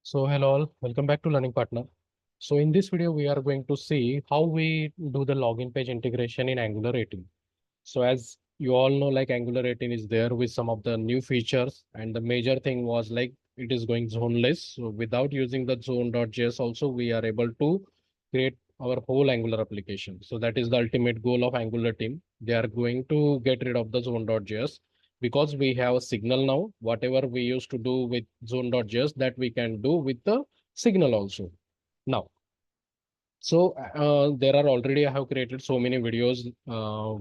So hello all, welcome back to Learning Partner. So in this video, we are going to see how we do the login page integration in Angular 18. So as you all know, like Angular 18 is there with some of the new features, and the major thing was like it is going zoneless. So without using the zone.js also, we are able to create our whole Angular application. So that is the ultimate goal of Angular team. They are going to get rid of the zone.js because we have a signal now. Whatever we used to do with zone.js, that we can do with the signal also. Now, so there are already I have created so many videos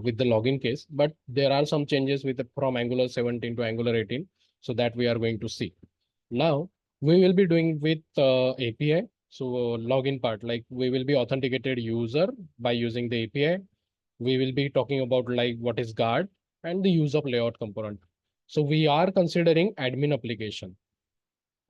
with the login case, but there are some changes with from Angular 17 to Angular 18. So that we are going to see. Now we will be doing with API. So login part, like we will be authenticated user by using the API. We will be talking about like what is guard and the use of layout component. So we are considering admin application,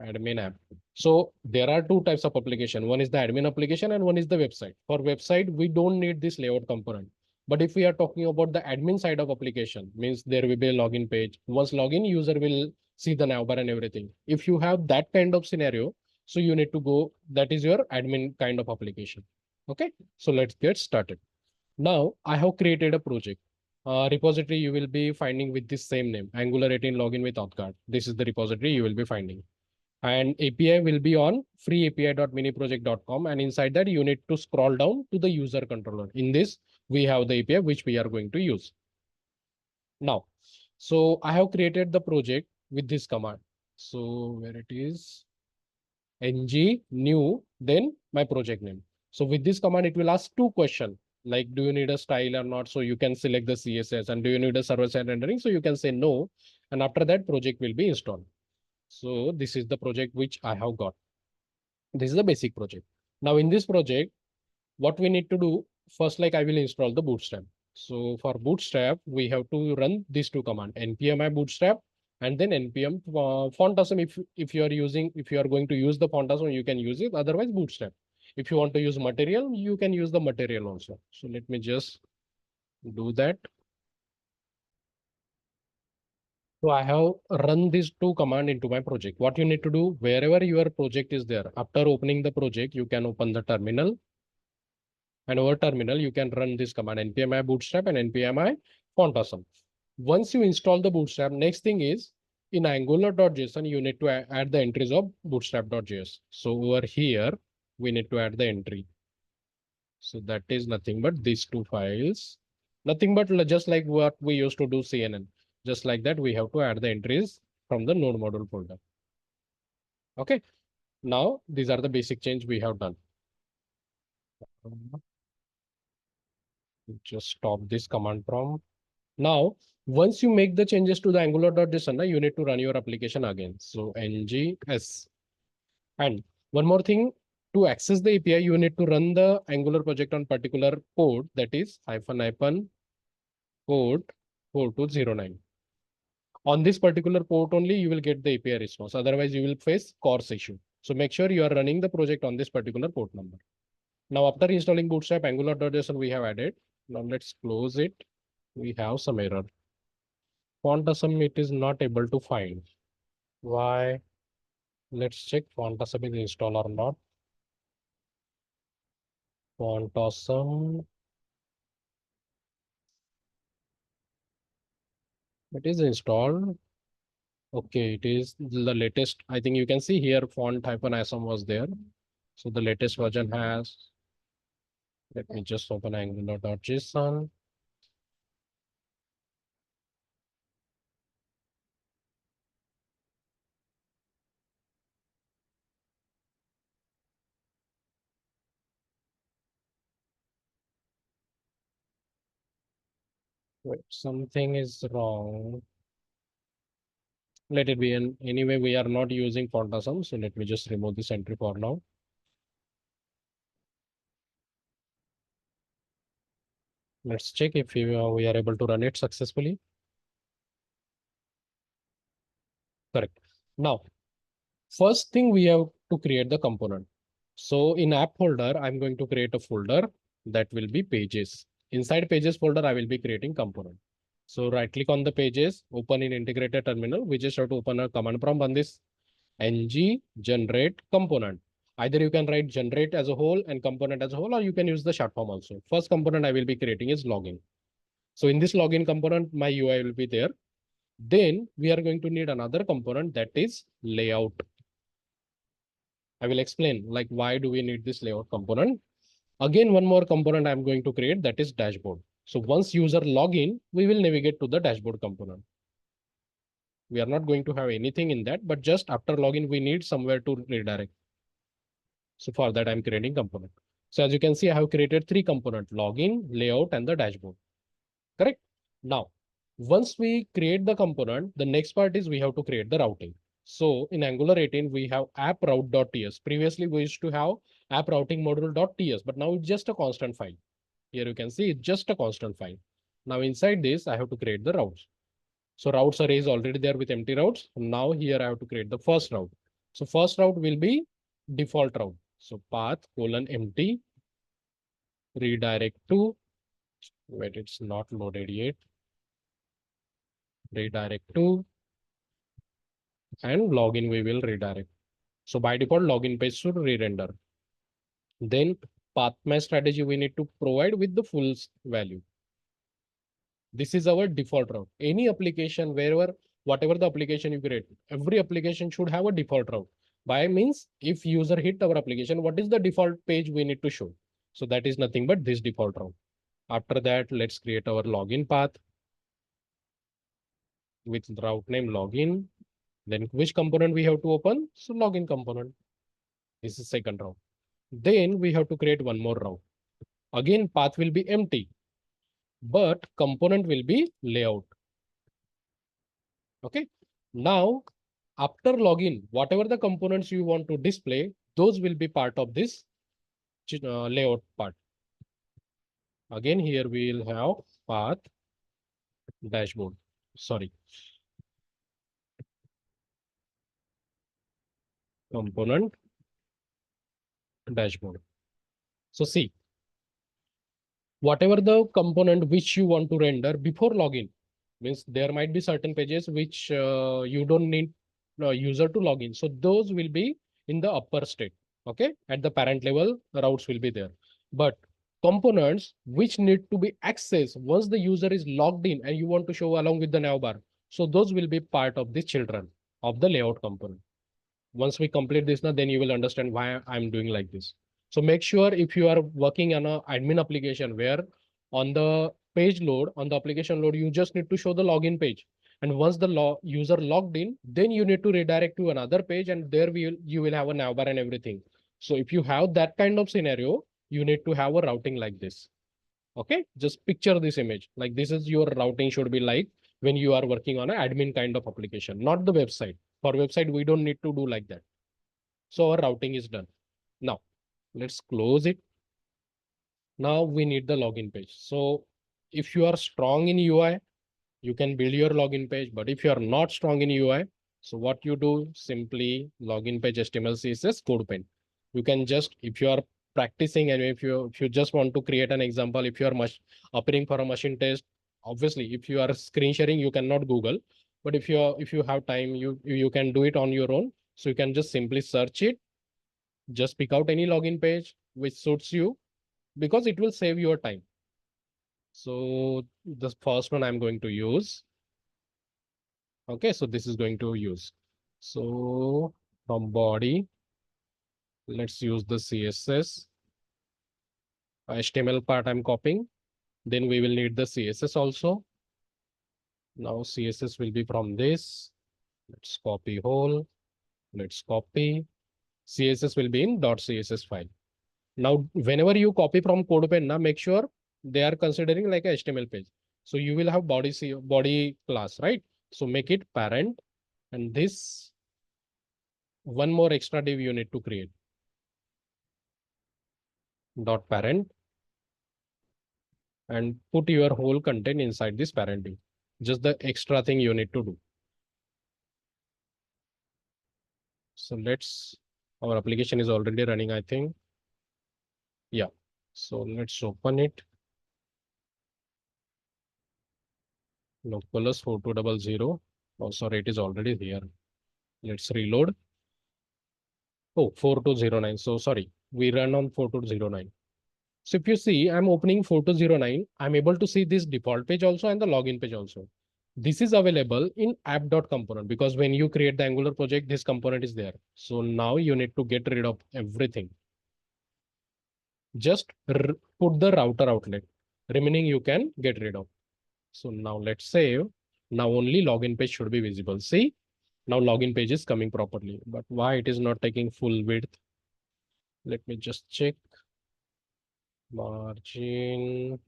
admin app. So there are two types of application. One is the admin application and one is the website. For website, we don't need this layout component. But if we are talking about the admin side of application, means there will be a login page. Once login, user will see the navbar and everything. If you have that kind of scenario, so you need to go, that is your admin kind of application. Okay, so let's get started. Now I have created a project. Repository you will be finding with this same name, Angular 18 login with authguard. This is the repository you will be finding. And API will be on freeapi.miniproject.com. And inside that, you need to scroll down to the user controller. In this, we have the API which we are going to use. Now, so I have created the project with this command. So where it is, ng new, then my project name. So with this command, it will ask two questions. Like, do you need a style or not? So you can select the CSS. And do you need a server-side rendering? So you can say no. And after that, project will be installed. So this is the project which I have got. This is the basic project. Now in this project, what we need to do first, like I will install the bootstrap. So for bootstrap, we have to run these two commands, npmi bootstrap and then npm font awesome. If you are using, if you are going to use the font awesome, you can use it. Otherwise bootstrap. If you want to use material, you can use the material also. So let me just do that. So I have run these two commands into my project. What you need to do, wherever your project is there, after opening the project, you can open the terminal. And over terminal, you can run this command npmi bootstrap and npmi font awesome. Once you install the bootstrap, next thing is in angular.json, you need to add the entries of bootstrap.js. So over here, we need to add the entry. So that is nothing but these two files, nothing but just like what we used to do CNN. Just like that, we have to add the entries from the node module folder. Okay. Now, these are the basic change we have done. Just stop this command prompt. Now, once you make the changes to the angular.json, you need to run your application again. So ngs. And one more thing, to access the API, you need to run the Angular project on particular code, that is --code 4209. On this particular port only, you will get the API response. Otherwise, you will face CORS issue. So make sure you are running the project on this particular port number. Now, after installing Bootstrap, Angular.json we have added. Now let's close it. We have some error. Font awesome, it is not able to find. Why? Let's check font awesome is installed or not. Font awesome. It is installed. Okay, it is the latest. I think you can see here font-awesome was there. So the latest version has. Let me just open angular.json. Wait, something is wrong. Let it be. And anyway, we are not using font awesome. So let me just remove this entry for now. Let's check if we are able to run it successfully. Correct. Now, first thing we have to create the component. So in app folder, I'm going to create a folder that will be pages. Inside pages folder, I will be creating component. So right click on the pages, open in integrated terminal. We just have to open a command prompt on this. ng generate component. Either you can write generate as a whole and component as a whole, or you can use the short form also. First component I will be creating is login. So in this login component, my UI will be there. Then we are going to need another component, that is layout. I will explain like why do we need this layout component. Again, one more component I'm going to create, that is dashboard. So once user login, we will navigate to the dashboard component. We are not going to have anything in that, but just after login, we need somewhere to redirect. So for that, I'm creating component. So as you can see, I have created three components: login, layout, and the dashboard. Correct? Now, once we create the component, the next part is we have to create the routing. So in Angular 18, we have app route.ts. Previously, we used to have app routing module.ts, but now it's just a constant file. Here you can see it's just a constant file. Now inside this, I have to create the routes. So routes array is already there with empty routes. Now here I have to create the first route. So first route will be default route. So path colon empty redirect to, wait, it's not loaded yet. Redirect to, and login we will redirect. So by default, login page should re-render. Then path mesh strategy we need to provide with the full value. This is our default route. Any application, wherever, whatever the application you create, every application should have a default route. By means, if user hit our application, what is the default page we need to show? So that is nothing but this default route. After that, let's create our login path with route name login. Then which component we have to open? So login component. This is second route. Then we have to create one more route. Again, path will be empty, but component will be layout. Okay. Now, after login, whatever the components you want to display, those will be part of this layout part. Again, here we will have path dashboard. Sorry. Component dashboard. So see, whatever the component which you want to render before login, means there might be certain pages which you don't need user to log in. So those will be in the upper state. Okay. At the parent level, routes will be there. But components which need to be accessed once the user is logged in and you want to show along with the navbar. So those will be part of the children of the layout component. Once we complete this now, then you will understand why I'm doing like this. So make sure if you are working on an admin application where on the page load, on the application load, you just need to show the login page. And once the user logged in, then you need to redirect to another page and there you will have a navbar and everything. So if you have that kind of scenario, you need to have a routing like this. Okay, just picture this image. Like this is your routing should be like when you are working on an admin kind of application, not the website. For website, we don't need to do like that. So our routing is done. Now, let's close it. Now we need the login page. So if you are strong in UI, you can build your login page. But if you are not strong in UI, so what you do, simply login page HTML, CSS, code pen. You can just, if you are practicing and if you just want to create an example, if you are appearing for a machine test, obviously, if you are screen sharing, you cannot Google. But if you have time, you can do it on your own. So you can just simply search it, just pick out any login page which suits you because it will save your time. So the first one I'm going to use. Okay, so this is going to use. So from body, let's use the CSS. HTML part I'm copying. Then we will need the CSS also. Now CSS will be from this. Let's copy whole. Let's copy. CSS will be in .css file. Now, whenever you copy from CodePen, now make sure they are considering like a HTML page. So you will have body class, right? So make it parent, and this one more extra div you need to create. Dot parent, and put your whole content inside this parent div. Just the extra thing you need to do. So our application is already running, I think. Yeah. So let's open it. Localhost 4200. Oh, sorry, it is already here. Let's reload. Oh, 4209. So sorry, we run on 4209. So if you see, I'm opening 4209, I'm able to see this default page also and the login page also. This is available in app.component because when you create the Angular project, this component is there. So now you need to get rid of everything. Just put the router outlet. Remaining you can get rid of. So now let's save. Now only login page should be visible. See, now login page is coming properly. But why it is not taking full width? Let me just check. Margin.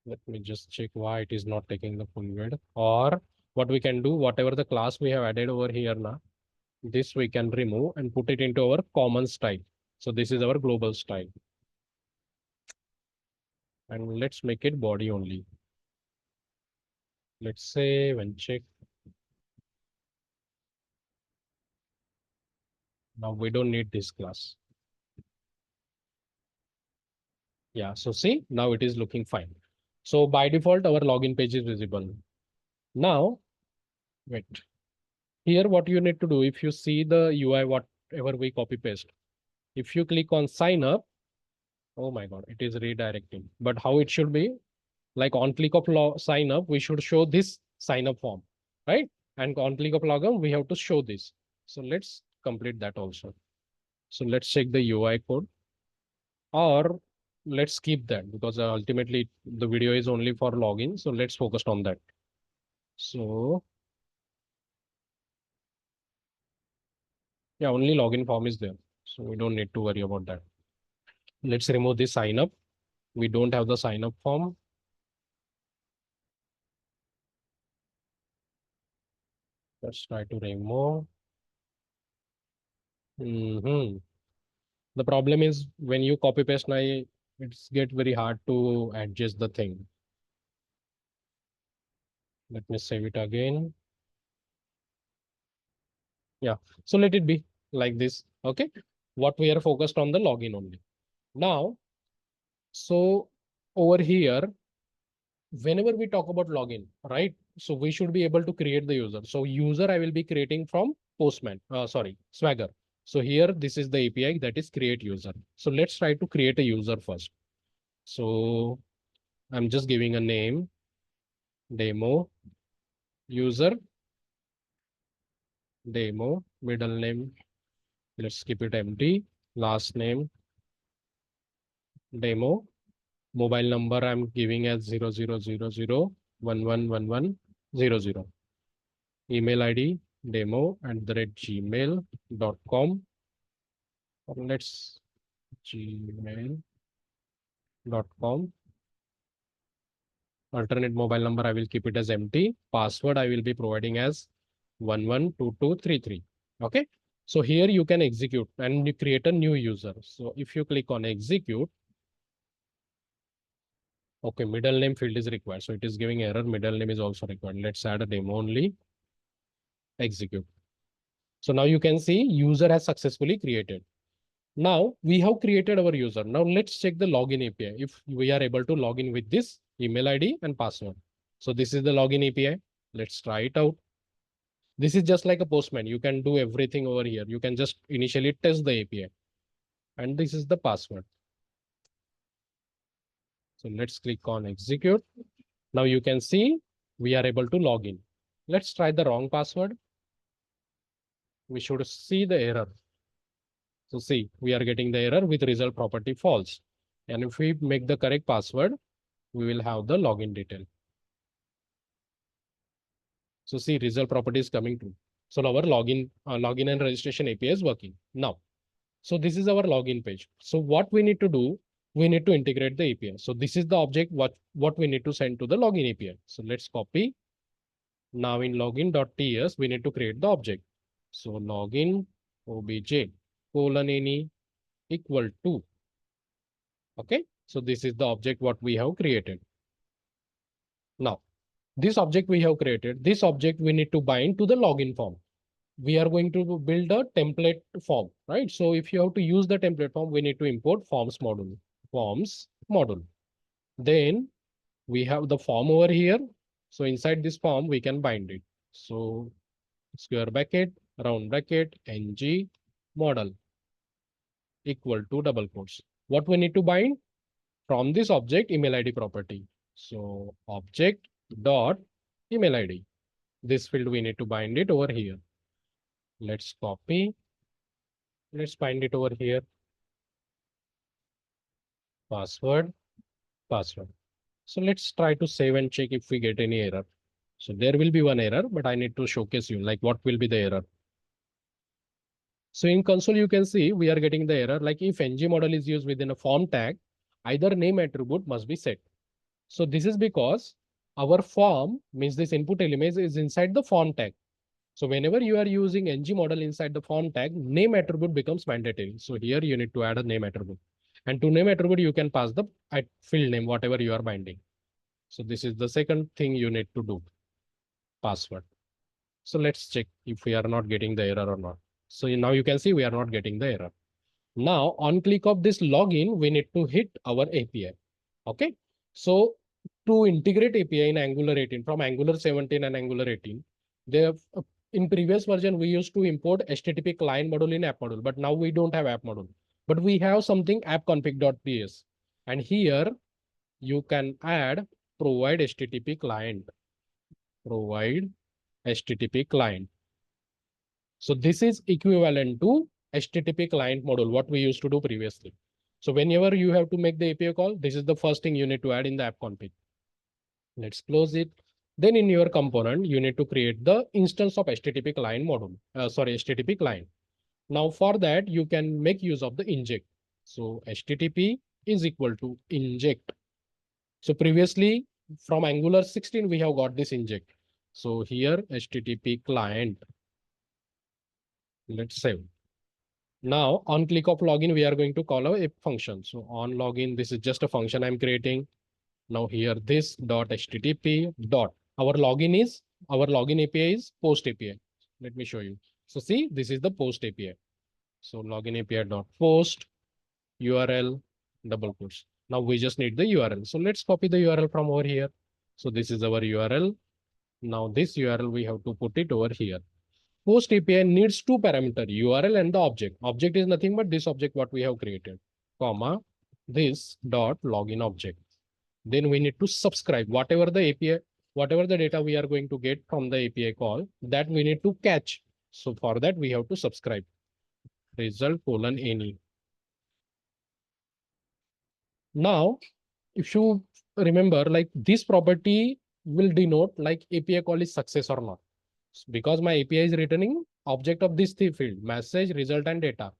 Let me just check why it is not taking the full width. Or what we can do, whatever the class we have added over here now, this we can remove and put it into our common style. So this is our global style. And let's make it body only. Let's save and check. Now we don't need this class. Yeah, so see, now it is looking fine. So by default, our login page is visible. Now, wait. Here, what you need to do, if you see the UI, whatever we copy paste, if you click on sign up, oh my God, it is redirecting. But how it should be, like on click of sign up, we should show this sign up form, right? And on click of login, we have to show this. So let's complete that also. So let's check the UI code, or let's skip that because ultimately the video is only for login. So let's focus on that. So yeah, only login form is there. So we don't need to worry about that. Let's remove this sign up. We don't have the sign up form. Let's try to remove. The problem is when you copy paste now, it's get very hard to adjust the thing. Let me save it again. Yeah, so let it be like this. Okay, what we are focused on the login only. Now, so over here, whenever we talk about login, right? So we should be able to create the user. So user I will be creating from Postman, sorry, Swagger. So here, this is the API that is create user. So let's try to create a user first. So I'm just giving a name, demo, user, demo, middle name. Let's keep it empty. Last name, demo, mobile number I'm giving as 0000111100. Email ID demo@gmail.com, or let's gmail.com. Alternate mobile number I will keep it as empty. Password I will be providing as 112233. Okay. So here you can execute and you create a new user. So if you click on execute, okay, middle name field is required. So it is giving error. Middle name is also required. Let's add a demo only. Execute. So now you can see user has successfully created. Now we have created our user. Now let's check the login API. If we are able to log in with this email ID and password. So this is the login API. Let's try it out. This is just like a Postman. You can do everything over here. You can just initially test the API. And this is the password. So let's click on execute. Now you can see we are able to log in. Let's try the wrong password. We should see the error. So see, we are getting the error with result property false. And if we make the correct password, we will have the login detail. So see, result property is coming true. So our login and registration API is working now. So this is our login page. So what we need to do, we need to integrate the API. So this is the object what we need to send to the login API. So let's copy. Now in login.ts, we need to create the object. So login obj colon any equal to. Okay. So this is the object what we have created. Now, this object we have created, this object we need to bind to the login form. We are going to build a template form, right? So if you have to use the template form, we need to import forms module. Then we have the form over here. So inside this form, we can bind it. So square bracket, round bracket, ng model equal to double quotes. What we need to bind? From this object email ID property. So object dot email ID. This field we need to bind it over here. Let's copy. Let's bind it over here. Password, password. So let's try to save and check if we get any error. So there will be one error, but I need to showcase you like what will be the error. So in console, you can see we are getting the error like if ng model is used within a form tag, either name attribute must be set. So this is because our form means this input element is inside the form tag. So whenever you are using ng model inside the form tag, name attribute becomes mandatory. So here you need to add a name attribute. And to name attribute, you can pass the field name, whatever you are binding. So this is the second thing you need to do, password. So let's check if we are not getting the error or not. So now you can see we are not getting the error. Now on click of this login, we need to hit our API. Okay. So to integrate API in Angular 18 from Angular 17 and Angular 18, they have, in previous version, we used to import HTTP client module in app module, but now we don't have app module, but we have something app.config.ps. And here you can add provide HTTP client, provide HTTP client. So this is equivalent to HTTP client module, what we used to do previously. So whenever you have to make the API call, this is the first thing you need to add in the app config. Let's close it. Then in your component, you need to create the instance of HTTP client module, HTTP client. Now for that, you can make use of the inject. So HTTP is equal to inject. So previously from Angular 16, we have got this inject. So here HTTP client, let's save. Now on click of login, we are going to call a function. So on login, this is just a function I'm creating. Now here this dot HTTP dot our login API is post API. Let me show you. So see, this is the post API. So login API dot post URL double quotes. Now we just need the URL. So let's copy the URL from over here. So this is our URL. Now this URL we have to put it over here. Post API needs two parameter, URL and the object. Object is nothing but this object what we have created, comma, this dot login object. Then we need to subscribe whatever the API, whatever the data we are going to get from the API call, that we need to catch. So for that, we have to subscribe result colon any. Now, if you remember, like this property will denote like API call is success or not. Because my API is returning object of this field, message, result, and data.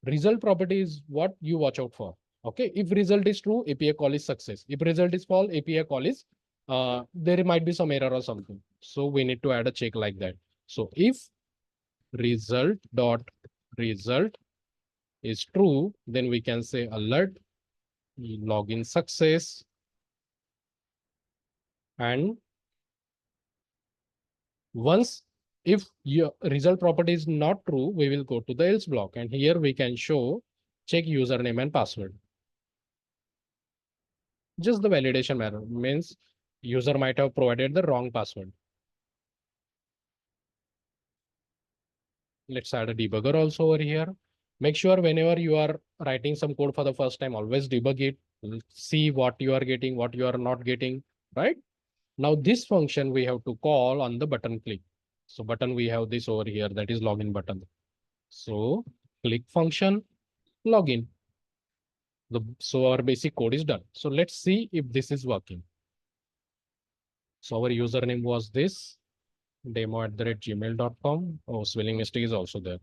Result property is what you watch out for. Okay, if result is true, API call is success. If result is false, API call is there might be some error or something. So we need to add a check like that. So if result dot result is true, then we can say alert login success, and once if your result property is not true, we will go to the else block, and here we can show check username and password. Just the validation error means user might have provided the wrong password. Let's add a debugger also over here. Make sure whenever you are writing some code for the first time, always debug it. See what you are getting, what you are not getting, right? Now this function we have to call on the button click. So button we have this over here, that is login button. So click function, login. So our basic code is done. So let's see if this is working. So our username was this demo@gmail.com. Oh, spelling mistake is also there.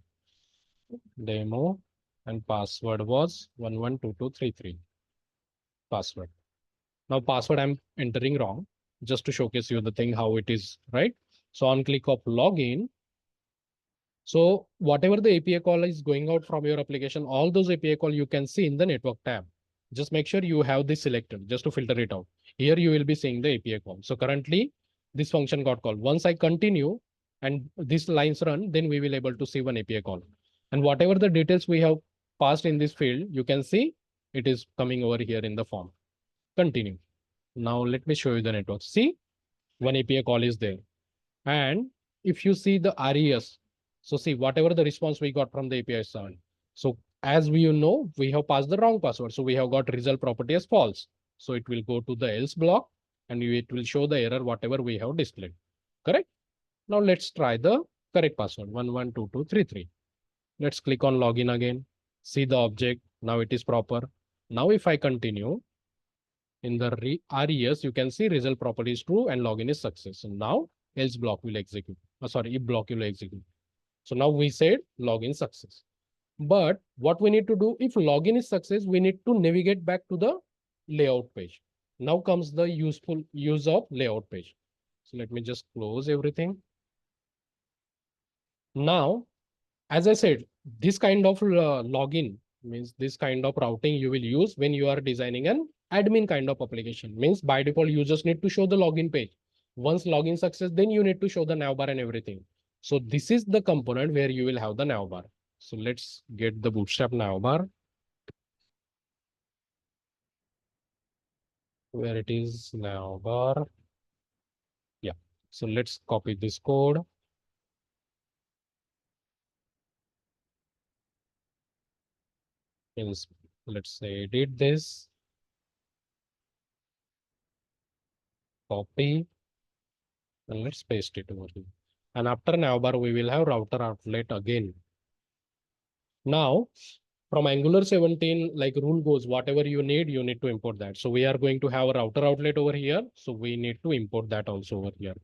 Demo and password was 112233. Password. Now password I'm entering wrong just to showcase you the thing how it is, right? So on click of login, so whatever the API call is going out from your application, all those API call you can see in the network tab. Just make sure you have this selected just to filter it out. Here you will be seeing the API call. So currently this function got called. Once I continue and these lines run, then we will able to see one API call. And whatever the details we have passed in this field, you can see it is coming over here in the form. Continue. Now let me show you the network. See, one API call is there. And if you see the RES, So see, whatever the response we got from the API side. So as we know, we have passed the wrong password. So we have got result property as false. So it will go to the else block and it will show the error, whatever we have displayed. Correct? Now let's try the correct password 112233. Let's click on login again. See the object. Now it is proper. Now if I continue in the RES, you can see result property is true and login is success. So now else block will execute. Sorry, if block will execute. So now we said login success. But what we need to do, if login is success, we need to navigate back to the layout page. Now comes the useful use of layout page. So let me just close everything. Now, as I said, this kind of login means this kind of routing you will use when you are designing an admin kind of application. Means by default, you just need to show the login page. Once login success, then you need to show the navbar and everything. So this is the component where you will have the navbar. So let's get the bootstrap navbar where it is navbar. Yeah. So let's copy this code. Let's say edit this, copy, and let's paste it over here. And after navbar, we will have router outlet again. Now, from Angular 17, like rule goes, whatever you need to import that. So we are going to have a router outlet over here. So we need to import that also over here.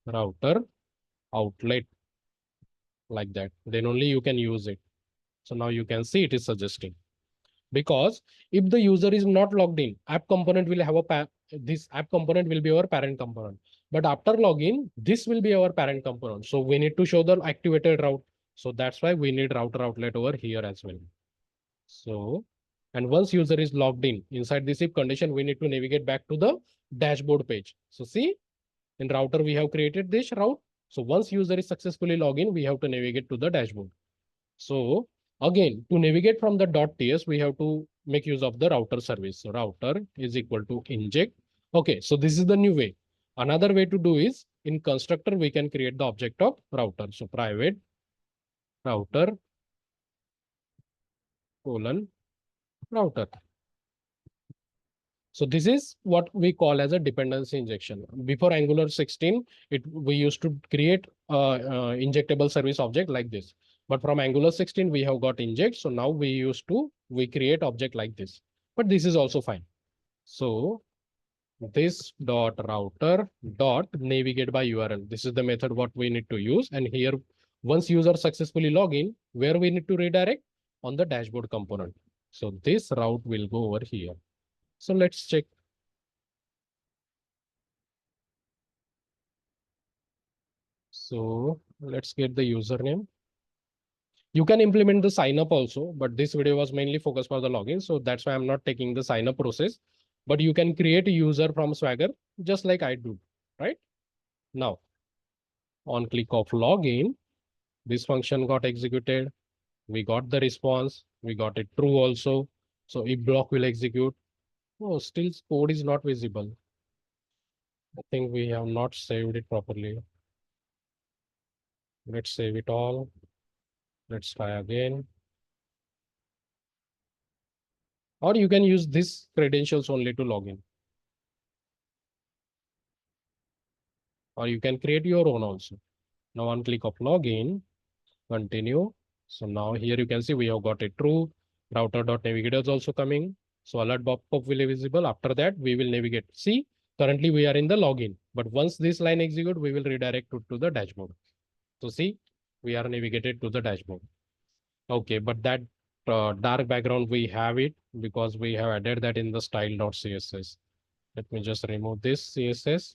Router outlet like that. Then only you can use it. So now you can see it is suggesting. Because if the user is not logged in, app component will have this app component will be our parent component. But after login, this will be our parent component. So we need to show the activated route. So that's why we need router outlet over here as well. So, and once user is logged in inside this if condition, we need to navigate back to the dashboard page. So see, in router, we have created this route. So once user is successfully logged in, we have to navigate to the dashboard. So again, to navigate from the .ts, we have to make use of the router service. So router is equal to inject. Okay, so this is the new way. Another way to do is in constructor, we can create the object of router. So private router colon router. So this is what we call as a dependency injection. Before Angular 16, we used to create injectable service object like this. But from Angular 16, we have got inject. So now we create object like this. But this is also fine. So this dot router dot navigate by URL. This is the method what we need to use. And here, once user successfully log in, where we need to redirect on the dashboard component. So this route will go over here. So let's check. So let's get the username. You can implement the sign up also, but this video was mainly focused for the login. So that's why I'm not taking the sign up process, but you can create a user from Swagger just like I do, right? Now on click of login, this function got executed. We got the response. We got it true also. So if block will execute. Oh, still code is not visible. I think we have not saved it properly. Let's save it all. Let's try again. Or you can use this credentials only to log in. Or you can create your own also. Now on click of login, continue. So now here you can see we have got it true. Router.navigator is also coming. So alert pop-up will be visible. After that, we will navigate. See, currently we are in the login. But once this line execute, we will redirect to the dashboard. So see, we are navigated to the dashboard. Okay, but that dark background, we have it because we have added that in the style.css. Let me just remove this CSS.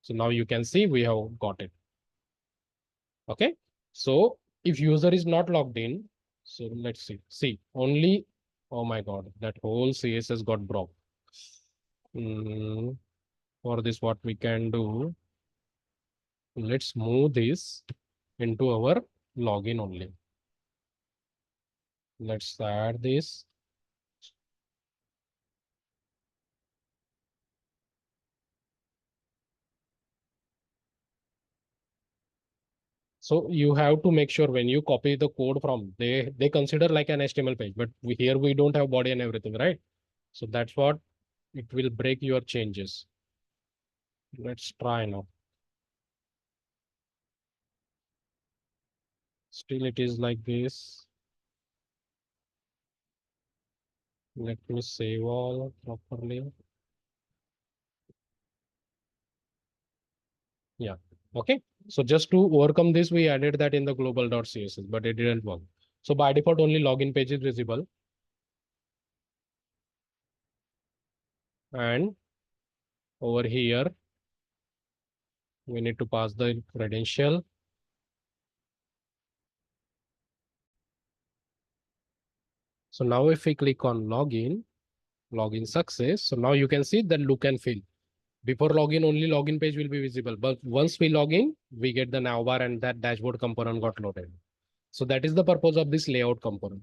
So now you can see we have got it. Okay. So if user is not logged in, so let's see. See, only, oh my God, that whole CSS got broke. For this, what we can do, let's move this into our login only. Let's add this. So you have to make sure when you copy the code from, they consider like an HTML page, but here we don't have body and everything, right? So that's what it will break your changes. Let's try now. Still it is like this. Let me save all properly. Yeah. Okay. So just to overcome this, we added that in the global.css, but it didn't work. So by default, only login page is visible. And over here, we need to pass the credential. So now if we click on login success. So now you can see the look and feel. Before login, only login page will be visible. But once we log in, we get the navbar and that dashboard component got loaded. So that is the purpose of this layout component.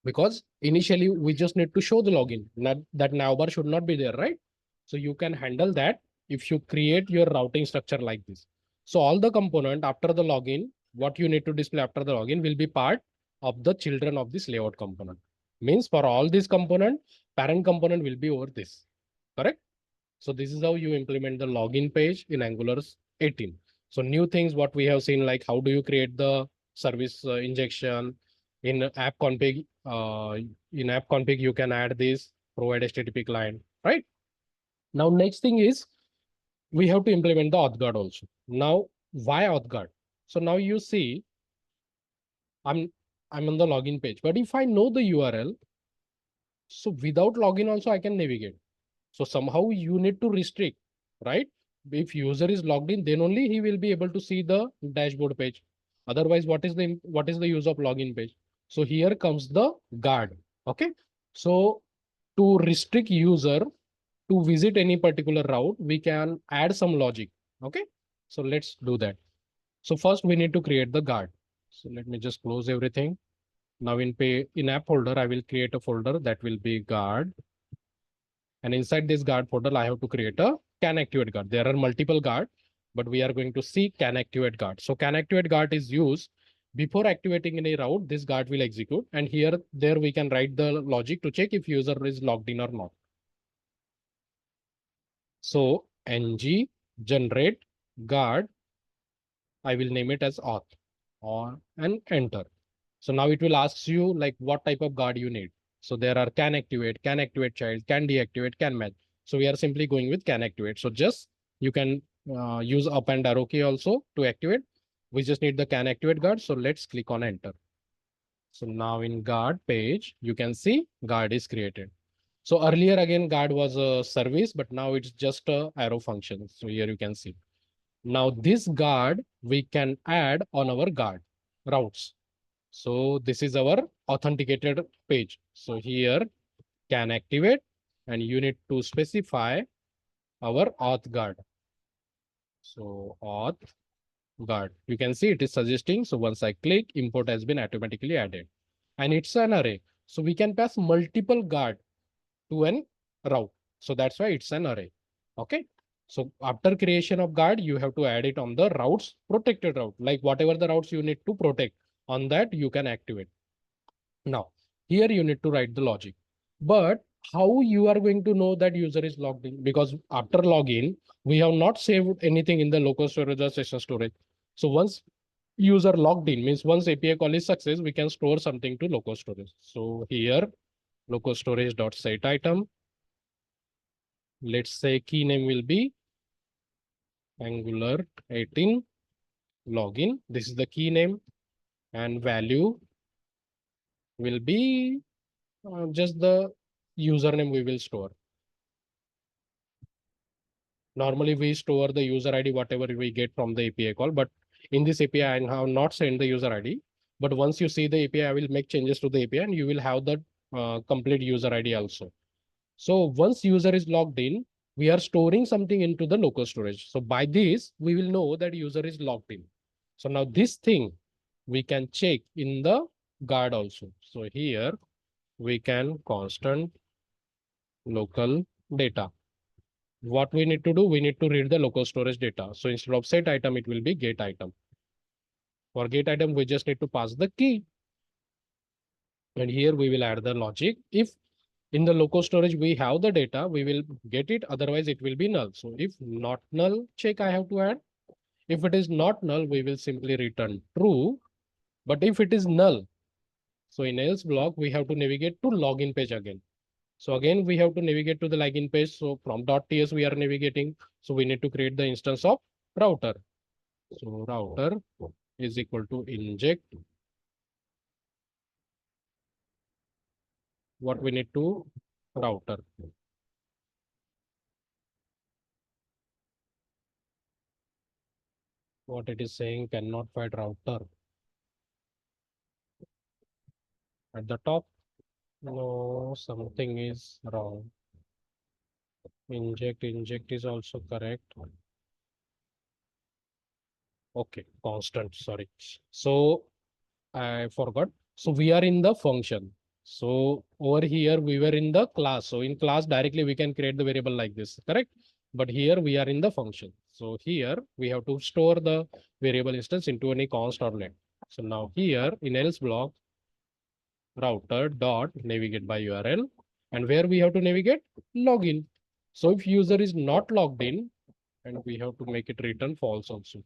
Because initially we just need to show the login. Not, that navbar should not be there, right? So you can handle that if you create your routing structure like this. So all the component after the login, what you need to display after the login will be part of the children of this layout component. Means for all these component, parent component will be over this. Correct? So this is how you implement the login page in Angular 18. So new things what we have seen, like how do you create the service injection in app config. In app config, you can add this, provide HTTP client, right? Now, next thing is we have to implement the auth guard also. Now, why auth guard? So now you see, I'm I'm on the login page, but if I know the URL, so without login also I can navigate. So somehow you need to restrict, right? If user is logged in, then only he will be able to see the dashboard page. Otherwise, what is the use of login page? So here comes the guard. Okay. So to restrict user to visit any particular route, we can add some logic. Okay. So let's do that. So first we need to create the guard. So let me just close everything. Now in app folder, I will create a folder that will be guard. And inside this guard folder, I have to create a canActivate guard. There are multiple guard, but we are going to see canActivate guard. So canActivate guard is used before activating any route, this guard will execute. And there we can write the logic to check if user is logged in or not. So ng generate guard, I will name it as auth or and enter. So now it will ask you like what type of guard you need. So there are canActivate child, can deactivate, can match. So we are simply going with canActivate. So just you can use up and arrow key also to activate. We just need the canActivate guard. So let's click on enter. So now in guard page, you can see guard is created. So earlier again, guard was a service, but now it's just a arrow function. So here you can see. Now this guard we can add on our guard routes. So this is our authenticated page. So here canActivate and you need to specify our auth guard. So auth guard, you can see it is suggesting. So once I click, import has been automatically added and it's an array. So we can pass multiple guard to an route. So that's why it's an array. Okay. So after creation of guard, you have to add it on the routes protected route, like whatever the routes you need to protect on that you can activate. Now, here you need to write the logic. But how you are going to know that user is logged in? Because after login, we have not saved anything in the local storage or session storage. So once user logged in, means once API call is success, we can store something to local storage. So here, local storage dot set item. Let's say key name will be Angular 18 login. This is the key name and value will be just the username we will store. Normally we store the user ID, whatever we get from the API call, but in this API, I have not sent the user ID. But once you see the API, I will make changes to the API and you will have the complete user ID also. So once user is logged in, we are storing something into the local storage. So by this, we will know that user is logged in. So now this thing we can check in the guard also. So here we can constant local data. What we need to do, we need to read the local storage data. So instead of set item, it will be get item. For get item, we just need to pass the key. And here we will add the logic. If in the local storage we have the data, we will get it. Otherwise, it will be null. So if not null, check I have to add. If it is not null, we will simply return true. But if it is null, so in else block, we have to navigate to login page again. So again, we have to navigate to the login page. So from .ts we are navigating. So we need to create the instance of router. So router is equal to inject. What we need to router. What it is saying cannot find router at the top. No, something is wrong. Inject is also correct. Okay, constant, sorry. So I forgot. So we are in the function. So over here we were in the class. So in class directly we can create the variable like this, correct? But here we are in the function. So here we have to store the variable instance into any const or let. So now here in else block, router dot navigate by URL, and where we have to navigate login. So if user is not logged in, and we have to make it return false also.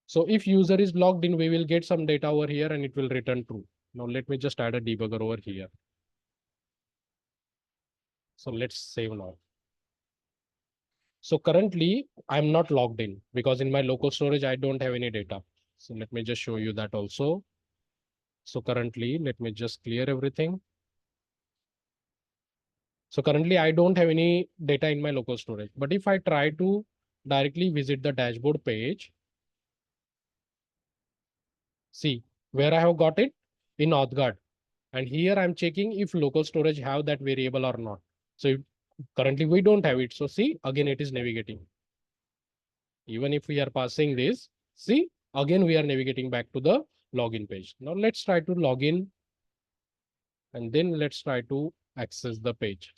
So if user is logged in, we will get some data over here and it will return true. Now let me just add a debugger over here. So let's save now. So currently I'm not logged in because in my local storage, I don't have any data. So let me just show you that also. So currently, let me just clear everything. So currently I don't have any data in my local storage, but if I try to directly visit the dashboard page, see where I have got it in AuthGuard. And here I'm checking if local storage have that variable or not. So currently we don't have it. So see, again, it is navigating. Even if we are passing this, see, again, we are navigating back to the login page. Now let's try to log in and then let's try to access the page.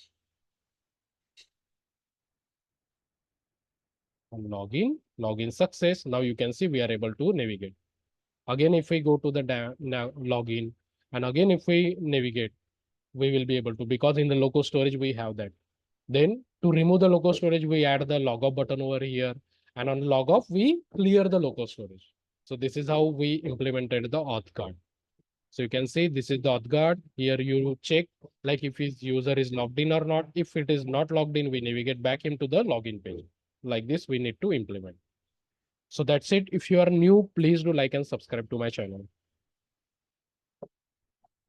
And login success. Now you can see we are able to navigate. Again, if we go to the login and again, if we navigate, we will be able to, because in the local storage, we have that. Then to remove the local storage, we add the log off button over here. And on log off, we clear the local storage. So this is how we implemented the auth guard. So you can see this is the auth guard. Here you check like if his user is logged in or not. If it is not logged in, we navigate back into the login page. Like this, we need to implement. So that's it. If you are new, please do like and subscribe to my channel.